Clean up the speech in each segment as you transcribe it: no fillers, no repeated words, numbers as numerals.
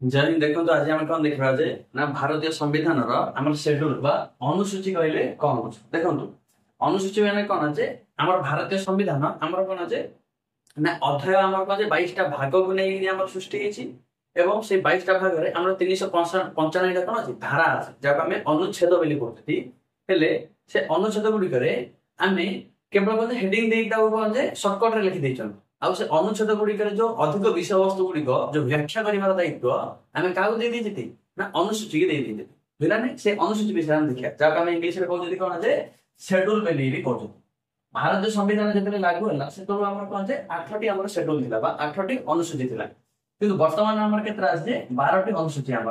जय देखो आज आम कौन देखा जे ना भारतीय संविधान आम शेड्यूल बा अनुसूची कहले कौन हो देखो अनुसूची मैंने कौन जे आम भारतीय संविधान आम कौन जे ना अध्याय आम कौन 22टा भाग को नहीं सृष्टि एवं से 22टा भाग में आम 395 कौन अच्छी धारा अच्छे जहाँ आम अनुच्छेद बोली कहते से अनुच्छेद गुड़िक आम केवल हेडिंग देटा कौन जे सर्टकट लिखि देछन आउ से अनुच्छेद गुड़िक जो अधिक विषय वस्तु गुड़िक जो व्याख्या कर दायित्व आम क्या दे ना अनुसूची की दे बुझा नहीं से अनुसूची विषय हम देखा जहाँ आम इंग्लीश में कहते कौन जे शेड्यूल बोली कहते भारतीय संविधान जो लागू है से कौन जे 8टी आम शेड्यूल थी 8टी अनुसूची थी किंतु वर्तमान आम के 12टी अनुसूची आम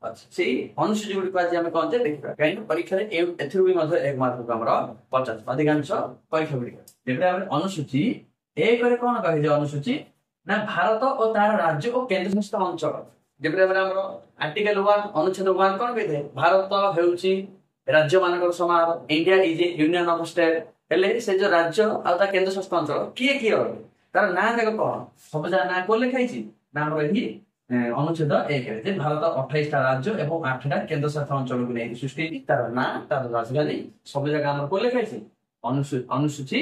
अच्छी अनुसूची गुड़िक आज आम कौन देखा कहीं परीक्षा एक मार्क को 50 अधिकांश परीक्षा गुड़िक जब अनुसूची एक कौन कहे अनुसूची ना भारत और तार राज्य और केंद्र शासित अंचल जब आर्टिकल 1 अनुच्छेद 1 कौन कही भारत होउची राज्य मान समारोह India is A union of state हेले से जो राज्य और केंद्र शासित अंचल किए किए तार ना देख कौन सब जगह ना कौन लिखाई ना यही अनुच्छेद 1 भारत 28टा राज्य और 8टा केंद्र शासित अंचल को नहीं सृष्टि तार ना तार राजधानी सब जगह आम कौन लिखाई अनुसूची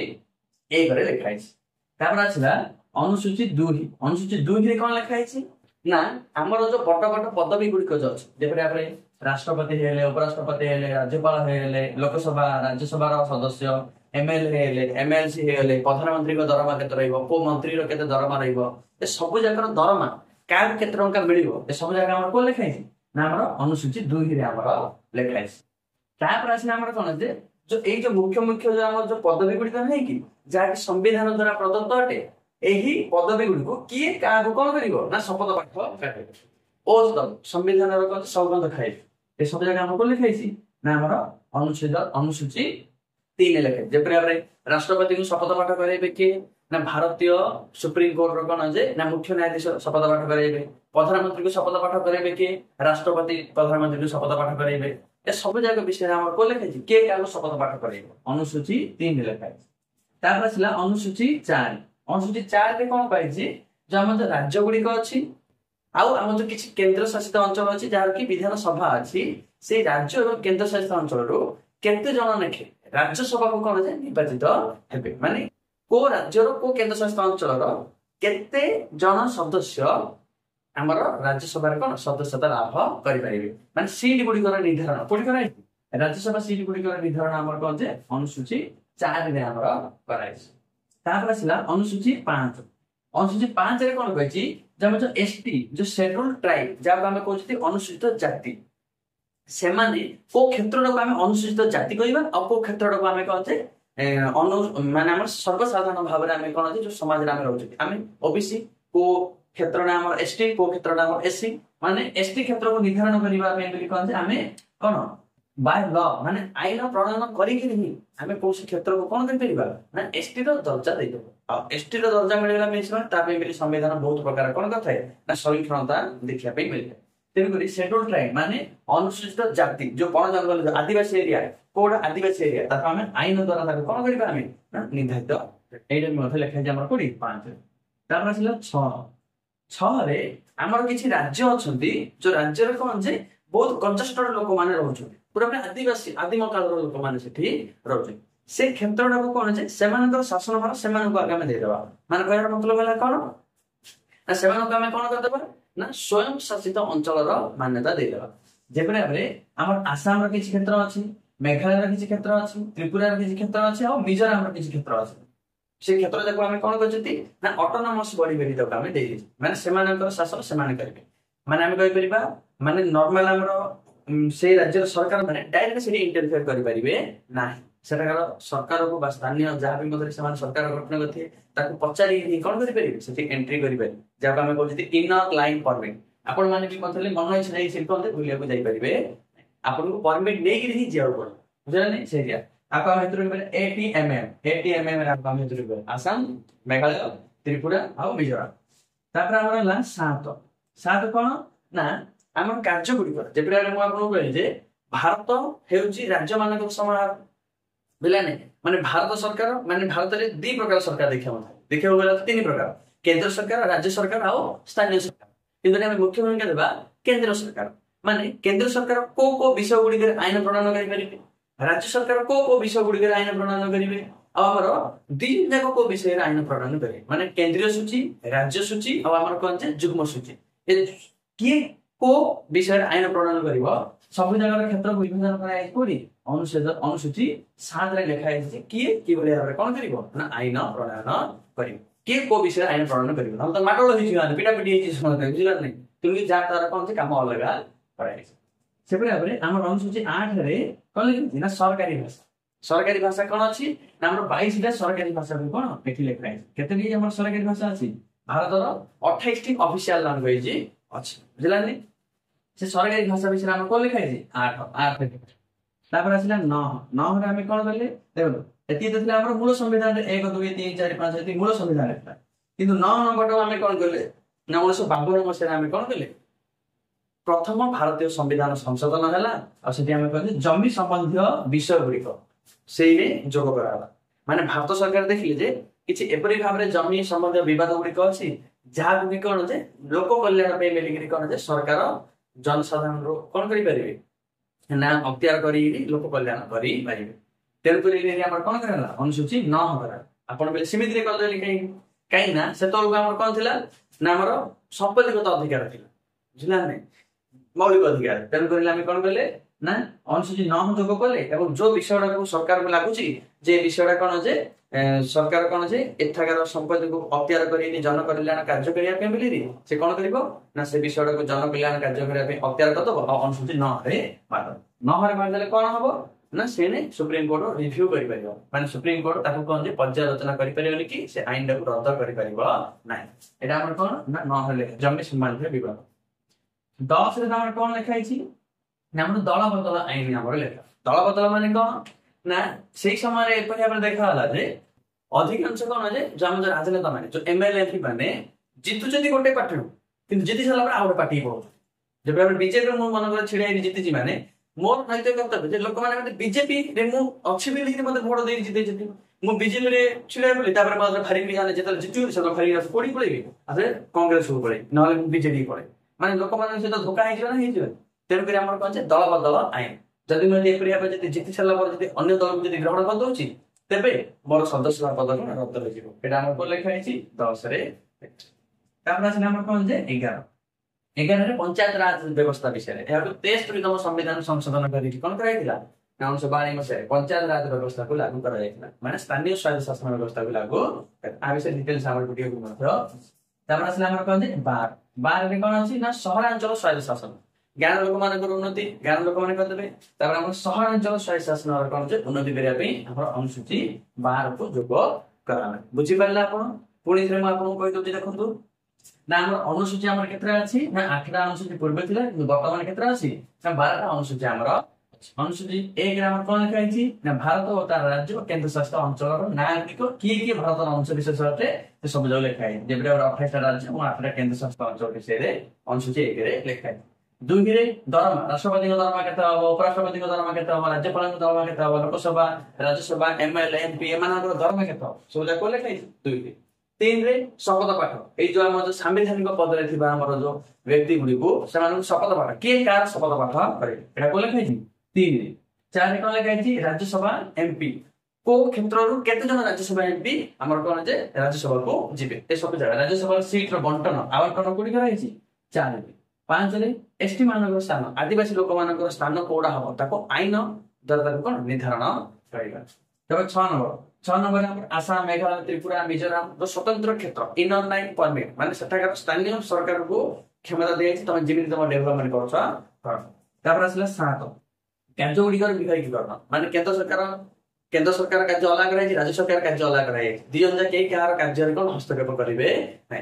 1 लिखाई अनुसूची 2 अनुसूची 2 कौन लिखाई ना आमर जो बड़ बड़ पदवी गुड़िक जो अच्छे राष्ट्रपति हेले उपराष्ट्रपति हेले राज्यपाल हेले लोकसभा राज्यसभा सदस्य एमएलए एमएलसी हेले प्रधानमंत्री को दरमा केते रहइबो को मंत्री रो केते दरमा रहइबो ए सब जगह दरमा क्या केते टंका मिलिबो ए सब जगह हमर को लिखाई ना हमर अनुसूची 2 रे हमर लिखाई तापर आसी हमर कोन जे जो ए जो मुख्य मुख्य जो हमर जो पदवी गुड़िक नहीं कि जहाँ संविधान द्वारा प्रदत्त अटे यही पदवी गुड़िक किए क्या कौन कर ना शपथ पाठ ओ संविधान सौगंध खाए ये सब जगह हमको लिखाई ना हमारा अनुच्छेद अनुसूची 3 लिखे जब राष्ट्रपति को शपथ पाठ कराइबे किए ना भारतीय सुप्रीम कोर्ट रो कौन जे ना मुख्य न्यायाधीश शपथ पाठ कराइबे प्रधानमंत्री को शपथ पाठ कराइबे किए राष्ट्रपति प्रधानमंत्री को शपथ पाठ कराइबे ये सब जगह विषय हमको लिखाई किए क्या शपथ पाठ कराइबे अनुसूची 3 लिखाई अनुसूची 4 अनुसूची 4 रे कौन कही जो आम जो राज्य गुड़िक अच्छी आम जो किसी केंद्र शासित अंचल अच्छी जार की विधानसभा अच्छी से राज्य और केंद्र शासित अंचल केते जन लेखे राज्यसभा को कौन निर्वाचित हेबे माने को राज्य को केंद्र शासित अंचल केते जन सदस्य आमर राज्यसभा कौन सदस्यता लाभ करें माने सीट गुड़िक निर्धारण कोड़ी कराई राज्यसभा सीट गुड़िक निर्धारण आम कौन जे अनुसूची 4 रे आमर कराई अनुसूची 5 अनुसूची 5 रे कौन कही जो एसटी जो शेड्यूल ट्राइब जहाँ आम कहते अनुसूचित जाति से को क्षेत्र को आम अनुसूचित जाति कहवा और को क्षेत्र को आम कहते माने सर्वसाधारण भाव में कौन जो समाज में रोचे आम ओबीसी को क्षेत्र आम एसटी को क्षेत्र आम एससी माने एसटी क्षेत्र को निर्धारण करने कौन आम कौन बाय लॉ माने आईन प्रणयन करी आम कौन क्षेत्र को कौन कर एसटी दर्जा दे एसटी दर्जा मिलला मिले संविधान बहुत प्रकार कौन करे ना संरक्षणता देखा मिलता है तेणुक शेड्यूल ट्राइब माने अनुसूचित जाति जो बण जंगल आदिवासी एरिया कोड़ा आदिवासी एरिया आम आईन द्वारा कौन कर निर्धारित ये लिखा कोड़ी 5 6 रे आमर किसी राज्य अच्छा जो राज्य कौन जे बहुत कंजेस्टेड लोक मैंने रोचे पूरा आदिवासी आदिम काल लोक मैंने रोचे से क्षेत्र को कौन जे शासन भार से आगे देदेबा माने कहर मतलब है कौन ना से आम कौन करदेबा ना स्वयं शासित अंचल मान्यता देदेबा जेपरि आम आसाम किसी क्षेत्र अच्छी मेघालय किसी क्षेत्र अच्छी त्रिपुरा किसी क्षेत्र अच्छी और मिजोराम किसी क्षेत्र अच्छी से क्षेत्र जाक आम कौन कर ऑटोनोमस बॉडी बोली तक आम दे माने से शासन से करेंगे माने आम कह माने नॉर्मल आमर से राज्य सरकार माने डायरेक्ट से इंटरफेयर करि परिबे नाही सेटाकर सरकार को स्थानीय जहाँ भी मत सरकार गठन करते पचारि कौन करें एंट्री करेंगे जहाँ आम कहते इनर लाइन परमिट आपण मैंने भी कहते मन इच्छा शिल्प बुला जापरे आपको परमिट नहीं जाओ पड़े बुझा नहीं से एटीएमएम आसाम मेघालय त्रिपुरा और मिजोराम आमर 7 कौन ना आम कार्य गुड़िक जब मुझे भारत हूँ राज्य मान समारोह बुझा नहीं माने भारत सरकार माने भारत में 2 प्रकार सरकार देखा गला 3 प्रकार केंद्र सरकार राज्य सरकार और स्थानीय सरकार किंतु मुख्य भूमिका देवा केंद्र सरकार माने केंद्र सरकार को विषय गुड़ी आईन प्रणयन करेंगे राज्य सरकार को विषय गुड़ी आईन प्रणयन करेंगे आमर दिन जाक को विषय आईन प्रणयन करेंगे माने केंद्रीय सूची राज्य सूची और कौन जुग्म सूची किए को विषय आईन प्रणयन कर संविधान क्षेत्र विभाजन कर अनुसूची 7 रे लिखा है किए कि भाव कौन कर आईन प्रणयन कर किए को विषय आईन प्रणयन कर तो माटोल हो पिटापिटी बुझा नहीं तेणुक जहाँ तार कौन से काम अलग कराई से भाव में आम अनुसूची 8 रे कौन लिखी ना सरकारी भाषा कौन अच्छी ना 22 सरकारी भाषा भी कौन ये लिखाई के सरकारी भाषा अच्छी भारत 28 ऑफिशियल लैंग्वेज अच्छी बुझला नहीं से सरकारी भाषा विषय में कौन लिखाई 8 तापर आसला 9 रे आम कौन कले देखो एति तो थिला हमर मूल संविधान 1 2 3 4 5 6 मूल संविधान था किंतु 9 नंबर आम कौन कले ना 1952 मसीह आम कौन कले प्रथम भारतीय संविधान संशोधन है कहते जमी संबंधी विषय गुड़िक से जोग करा माने भारत सरकार देखिले जे किछि एपरि भाव में जमी संबंधी विवाद गुड़िक अच्छी जहाँ कि कौन जे लोक कल्याण पे मिलिक कौन जे सरकार जनसाधारण कौन करें ना अख्तियार कर लोक कल्याण करें तेणुक कौन करा अनुसूची 9 करा आपण बोले सीमित करदे कहीं ना से कौन थी ना आम संपत्तिगत अधिकार थी बुझला नहीं मौलिक अधिकार तेणुक कौन कले ना अनुसूची 9 जोग कले जो विषय सरकार को लगुच जे विषय कौन जे सरकार कौन जे एठाकार संपत्ति को अख्तियार कर जन कल्याण कार्य करने मिली से कौन कर से विषय को जन कल्याण कार्य करने अख्तियार करदे अनुसूची 9 रे मार 9 रे मारदे कौन हम ना से सुप्रीम कोर्ट रिव्यू कर माने सुप्रीम कोर्ट ताको कौन जे पर्यालोचना करि परिबनि कि से आईन को रद्द करि परिबो नाही एटा हमर कौन ना 9 रे जमी संबंधी विवाद 10 रे हमर कौन लिखाई छी ना हमर दल बदल आईन हमर लेखा दल बदल माने कौन ना सेही समय रे एपरि हमर देखा हला जे अधिकांश कौन जे जो हम राजनेता माने जो एमएलए एमपी माने जितु जदी गोटे पार्टी किंतु जिति साला आ गोटे पार्टी पड़ो जब हम बीजेपी मु मन कर छिड़ाई जिति माने मोर नैतिक कर्तव्य जे लोक माने बीजेपी रे मु अछि बिली मते वोट दे जिते जिते मु बीजेपी रे छिड़ाई बोली तापर मात्र फारी भी जाने जेतल जितु से फारी कोडी पळेबी आसे कांग्रेस को पळे नले बीजेपी पळे माने लोक माने से तो धोखा हिजो ना हिजो तेन करी हमर कोन जे दल बदल आईन जदि मैं एपरि भाबे जदि जिति साला पर जदि अन्य दल को जदि ग्रहण कर दोची तेबे मोर सदस्य पद को रद्द हो जिवो एटा हमर को लिखा हिची 10 रे तापर आसे हमर कोन जे 11 रे पंचायत राज व्यवस्था विषय है 73तम संविधान संशोधन करी कौन कराइथिला 1992 मसीह पंचायत राज व्यवस्था को लागू करा जायतिला माने स्थानीय स्वायत्त शासन व्यवस्था को लागू आ विषय डिटेल्स हमर वीडियो को मात्र तापर आसला हमर कोन जे 12 रे कोन अछि ना शहरांचल स्वायत्त शासन ज्ञान लोक मानकर उन्नति ज्ञान लोक माने करदेबे तापर हमर शहरांचल स्वायत्त शासन और कोन जे उन्नति करिया पे हमर अनुसूची 12 को जोग करावे बुझि पारला आपण पुणी रे म आपन कहि दोती देखंतु ना हमर अनुसूची हमर केतरा अछि ना 8टा अनुसूची पूर्व थिला वर्तमान केतरा अछि ना 12टा अनुसूची हमर अनुसूची 1 रे हमर कोन लिखाइ छी ना भारत और तार राज्य और केंद्र शासित अंचल नागरिक किए भारत अंश विशेष रे से सब जो लिखाइ जेबरे 28टा राज्य और 8टा केंद्र शासित अंचल विषय रे अनुसूची 1 रे लिखाइ 2 रे दरमा राष्ट्रपति को दरमा केता हो उपराष्ट्रपति को दरमा केता हो राज्यपाल को दरमा केता हो लोकसभा राज्यसभा एमएलए एमपी एमानकर दरमा केता हो सब जा को लिखाइ 2 रे 3 रे शपथ पाठ ए जो हम जो संवैधानिक पद रे थिबा हमर जो व्यक्ति गुडी को समान शपथ पाठ के कार शपथ पाठ करे एटा को लिखाइ 3 रे 4 रे को लिखाइ छी राज्यसभा एमपी को क्षेत्र रु केते जन राज्यसभा एमपी हमर कोन जे राज्यसभा को जिबे ए सब जगह राज्यसभा सीट रो बंटन आवंटन गुडी कराइ छी 4 रे 5 रे एसटी मानकर स्थान आदिवासी लोक मानकर स्थान कोडा हबो ताको आईन द्वारा ताको कोन निर्धारण करैबा तब 6 नंबर हम आसाम मेघालय त्रिपुरा मिजोरम जो स्वतंत्र क्षेत्र इनर लाइन परमिट माने सेठाकर स्थानीय सरकार को क्षमता दे छी तमे जिमिति तम डेवलपमेंट करछ तापर आसला 7 कार्य गुडिकर विभाग करना माने केंद्र सरकार कार्य अलग रही राज्य सरकार कार्य अलग रही दी जन के कार कार्य को हस्तक्षेप करिवे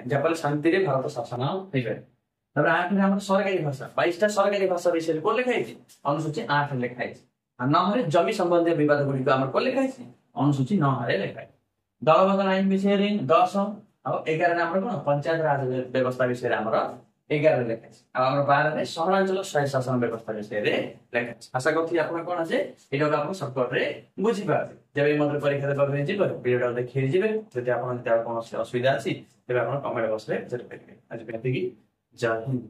जपल शांति रे भारत शासन होइबे तब 8 रे हमर सरकारी भाषा 22टा सरकारी भाषा विषय को लिखाइ छी अनुसूची 8 रे लिखाइ छी आ 9 रे जमी संबंधी विवाद गुडी को हमर को लिखाइ छी अनुसूची 9 रे लिखाइ दल बदल आईन विषय रे 10 और 11 रे हमर कोन पंचायत राज व्यवस्था विषय रे हमर 11 रे लिखाइ छी आ हमर 12 रे शहरांचल स्वायत्त शासन व्यवस्था विषय रे लिखाइ छी आशा करथि आपन कोन जे एटा आपन सर्कट रे बुझि पाबे जबे मते परीक्षा दे पाबे जे वीडियो देखि जिबे जति आपन कोन असुविधा अछि तबे आपन कमेंट बॉक्स रे जरूर लिखिबे आज पे एतिकी जय हिंद।